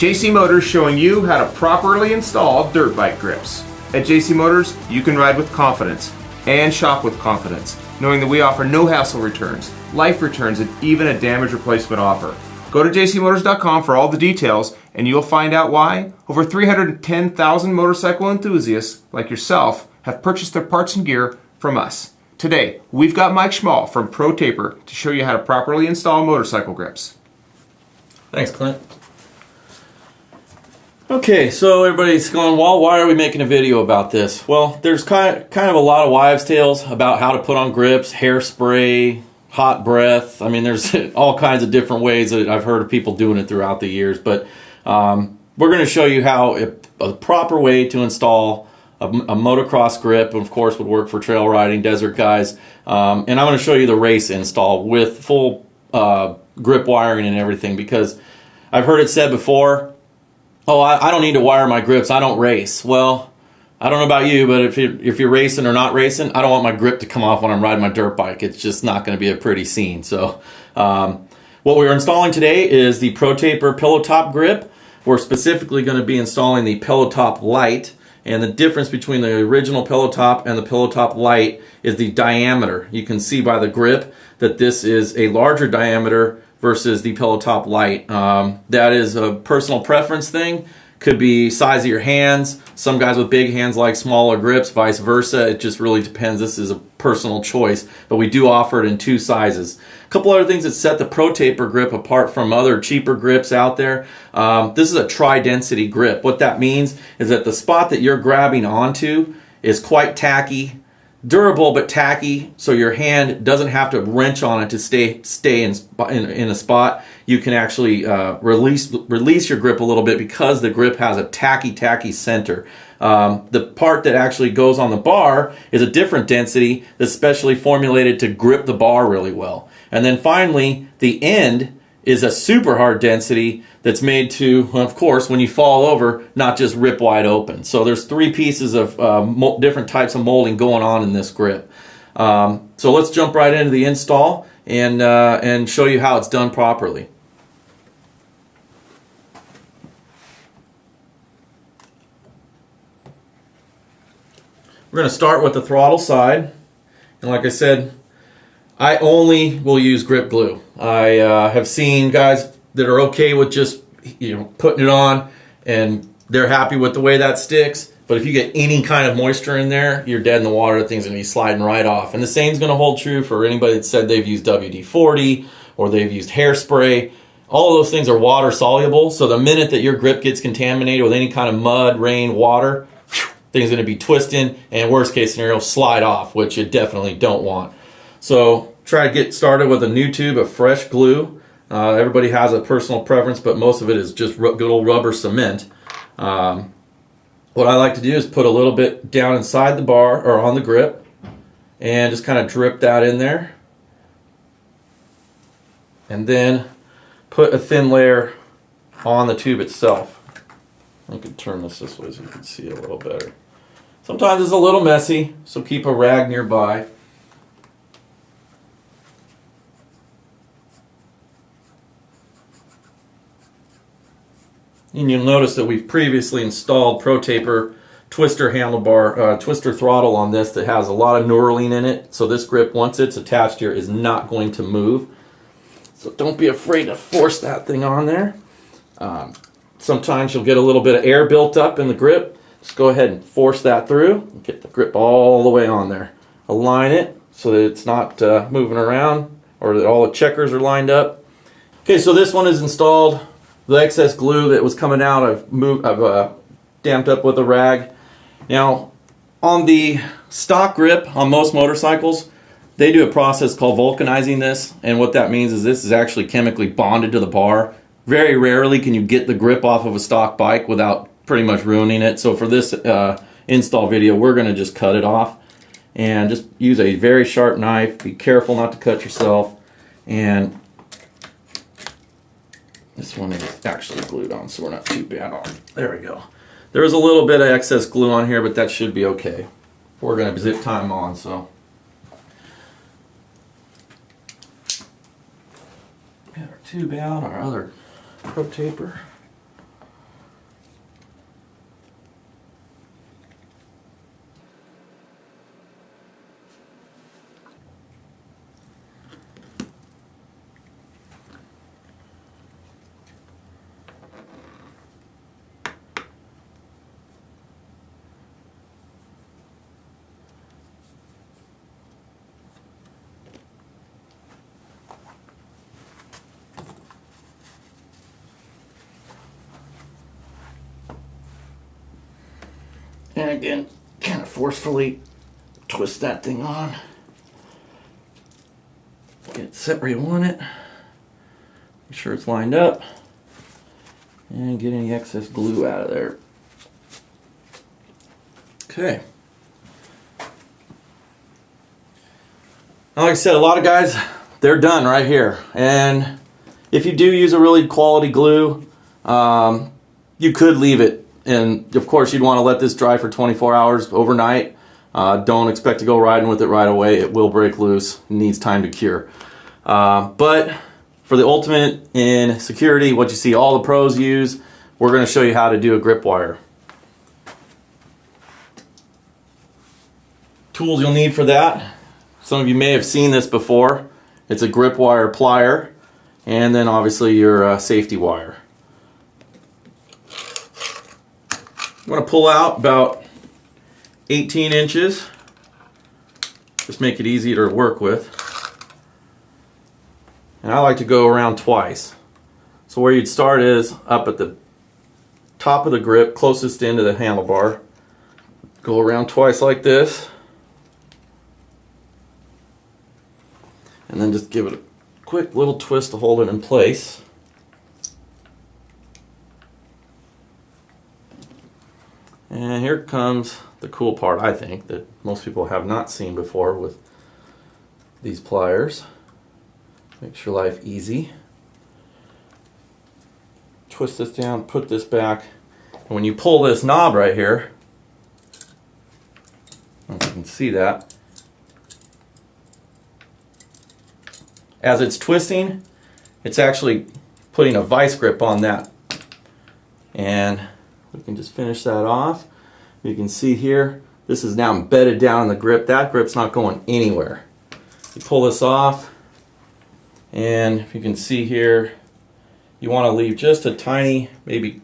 JC Motors showing you how to properly install dirt bike grips. At JC Motors, you can ride with confidence and shop with confidence, knowing that we offer no hassle returns, life returns, and even a damage replacement offer. Go to jcmotors.com for all the details, and you'll find out why over 310,000 motorcycle enthusiasts like yourself have purchased their parts and gear from us. Today, we've got Mike Schmall from Pro Taper to show you how to properly install motorcycle grips. Thanks, Clint. Okay, so everybody's going, well, why are we making a video about this? Well, there's kind of a lot of wives' tales about how to put on grips, hairspray, hot breath. I mean, there's all kinds of different ways that I've heard of people doing it throughout the years. But we're going to show you how a proper way to install a motocross grip, of course, would work for trail riding, desert guys. And I'm going to show you the race install with full grip wiring and everything, because I've heard it said before, oh, I don't need to wire my grips, I don't race. Well, I don't know about you, but if you're racing or not racing, I don't want my grip to come off when I'm riding my dirt bike. It's just not going to be a pretty scene. So what we're installing today is the Pro Taper Pillow Top grip. We're specifically going to be installing the Pillow Top Lite, and the difference between the original Pillow Top and the Pillow Top Lite is the diameter. You can see by the grip that this is a larger diameter versus the Pillow Top Lite. That is a personal preference thing. Could be size of your hands. Some guys with big hands like smaller grips, vice versa. It just really depends. This is a personal choice, but we do offer it in two sizes. A couple other things that set the Pro Taper grip apart from other cheaper grips out there. This is a tri-density grip. What that means is that the spot that you're grabbing onto is quite tacky, durable but tacky, so your hand doesn't have to wrench on it to stay in a spot. You can actually release your grip a little bit because the grip has a tacky center. The part that actually goes on the bar is a different density that's specially formulated to grip the bar really well. And then finally, the end is a super hard density that's made to, of course, when you fall over, not just rip wide open. So there's three pieces of different types of molding going on in this grip. So let's jump right into the install and show you how it's done properly. We're going to start with the throttle side, and like I said, I only will use grip glue. I have seen guys that are okay with just putting it on and they're happy with the way that sticks, but if you get any kind of moisture in there, you're dead in the water. That thing's going to be sliding right off. And the same is going to hold true for anybody that said they've used WD-40 or they've used hairspray. All of those things are water soluble, so the minute that your grip gets contaminated with any kind of mud, rain, water, thing's going to be twisting, and worst case scenario, slide off, which you definitely don't want. So try to get started with a new tube of fresh glue. Everybody has a personal preference, but most of it is just good old rubber cement. What I like to do is put a little bit down inside the bar or on the grip and just kind of drip that in there. And then put a thin layer on the tube itself. I can turn this way so you can see it a little better. Sometimes it's a little messy, so keep a rag nearby. And you'll notice that we've previously installed Pro Taper twister handlebar, twister throttle on this that has a lot of knurling in it. So this grip, once it's attached here, is not going to move. So don't be afraid to force that thing on there. Sometimes you'll get a little bit of air built up in the grip. Just go ahead and force that through. Get the grip all the way on there. Align it so that it's not moving around or that all the checkers are lined up. Okay, so this one is installed. The excess glue that was coming out, I've damped up with a rag. Now, on the stock grip on most motorcycles, they do a process called vulcanizing this, and what that means is this is actually chemically bonded to the bar. Very rarely can you get the grip off of a stock bike without pretty much ruining it. So for this install video, we're going to just cut it off and just use a very sharp knife. Be careful not to cut yourself. And this one is actually glued on, so we're not too bad on. There we go. There is a little bit of excess glue on here, but that should be okay. We're going to zip tie them on, so. Get our tube out, our other Pro Taper. and then kind of forcefully twist that thing on. Get it set where you want it. Make sure it's lined up. And get any excess glue out of there. Okay. Now, like I said, a lot of guys, they're done right here. And if you do use a really quality glue, you could leave it. And of course, you'd want to let this dry for 24 hours overnight. Don't expect to go riding with it right away. It will break loose. It needs time to cure. But for the ultimate in security, what you see all the pros use, we're going to show you how to do a grip wire. Tools you'll need for that. Some of you may have seen this before. It's a grip wire plier, and then obviously your safety wire. You want to pull out about 18 inches. Just make it easy to work with. And I like to go around twice. So where you'd start is up at the top of the grip, closest into the handlebar. Go around twice like this. And then just give it a quick little twist to hold it in place. And here comes the cool part, I think, that most people have not seen before with these pliers. Makes your life easy. Twist this down, put this back, and when you pull this knob right here, I don't know if you can see that, as it's twisting, it's actually putting a vice grip on that. And we can just finish that off. You can see here, this is now embedded down in the grip. That grip's not going anywhere. You pull this off, and if you can see here, you want to leave just a tiny, maybe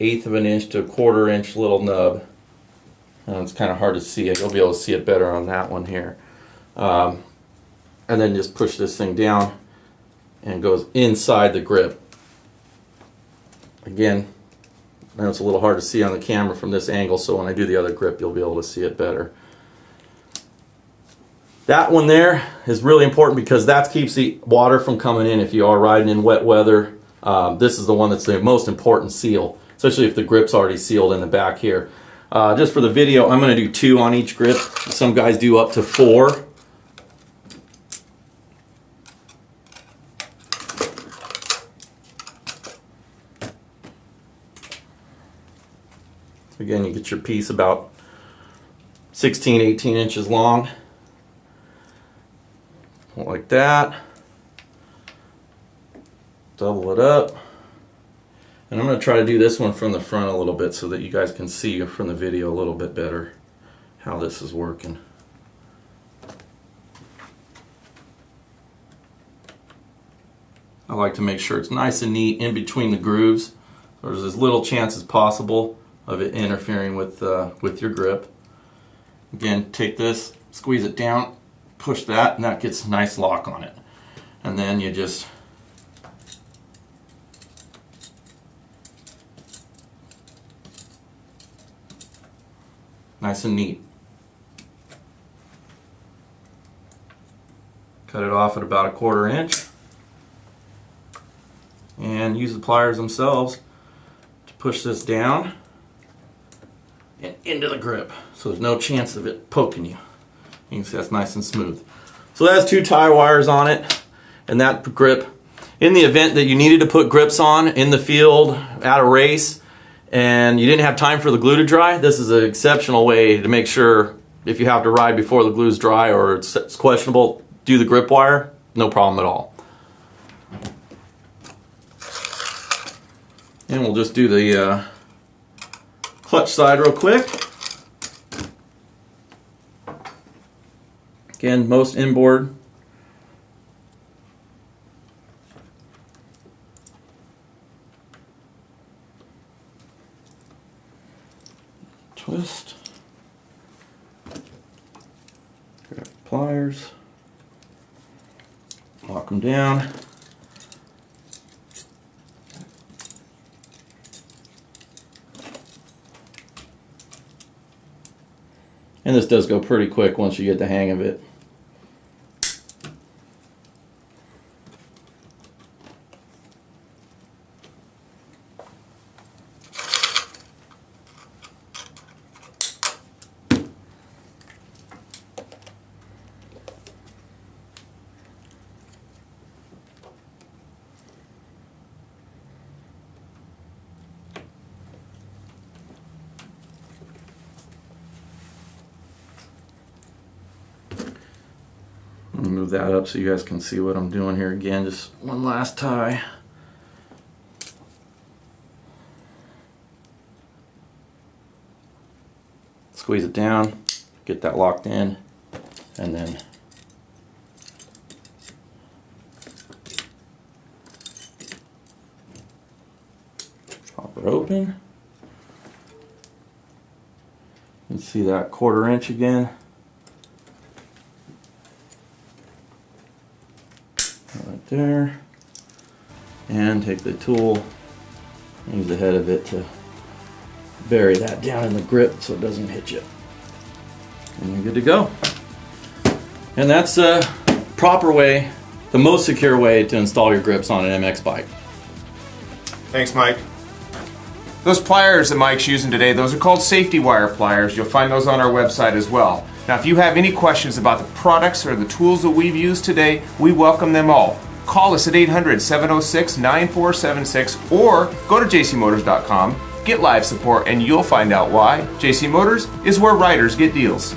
1/8 of an inch to 1/4 inch little nub. It's kind of hard to see it. You'll be able to see it better on that one here. And then just push this thing down and it goes inside the grip. Again, I know it's a little hard to see on the camera from this angle, so when I do the other grip you'll be able to see it better. That one there is really important because that keeps the water from coming in if you are riding in wet weather. This is the one that's the most important seal, especially if the grip's already sealed in the back here. Just for the video, I'm going to do 2 on each grip. Some guys do up to 4. Again, you get your piece about 16, 18 inches long. Like that. Double it up. And I'm going to try to do this one from the front a little bit so that you guys can see from the video a little bit better how this is working. I like to make sure it's nice and neat in between the grooves. So there's as little chance as possible of it interfering with your grip. Again, take this, squeeze it down, push that, and that gets a nice lock on it. And then you just nice and neat. Cut it off at about 1/4 inch. And use the pliers themselves to push this down and into the grip, so there's no chance of it poking you. You can see that's nice and smooth. So that has 2 tie wires on it, and that grip, in the event that you needed to put grips on in the field at a race and you didn't have time for the glue to dry, this is an exceptional way to make sure if you have to ride before the glue's dry or it's questionable, do the grip wire, no problem at all. And we'll just do the clutch side real quick. Again, most inboard. Twist. Grab pliers. Lock them down. And this does go pretty quick once you get the hang of it. Move that up so you guys can see what I'm doing here again. Just one last tie. Squeeze it down, get that locked in, and then pop it open. You can see that 1/4 inch again. Right there, and take the tool, use the head of it to bury that down in the grip so it doesn't hit you, and you're good to go. And that's the proper way, the most secure way to install your grips on an MX bike. Thanks, Mike. Those pliers that Mike's using today, those are called safety wire pliers. You'll find those on our website as well. Now, if you have any questions about the products or the tools that we've used today, we welcome them all. Call us at 800-706-9476 or go to jcmotors.com, get live support, and you'll find out why. JC Motors is where riders get deals.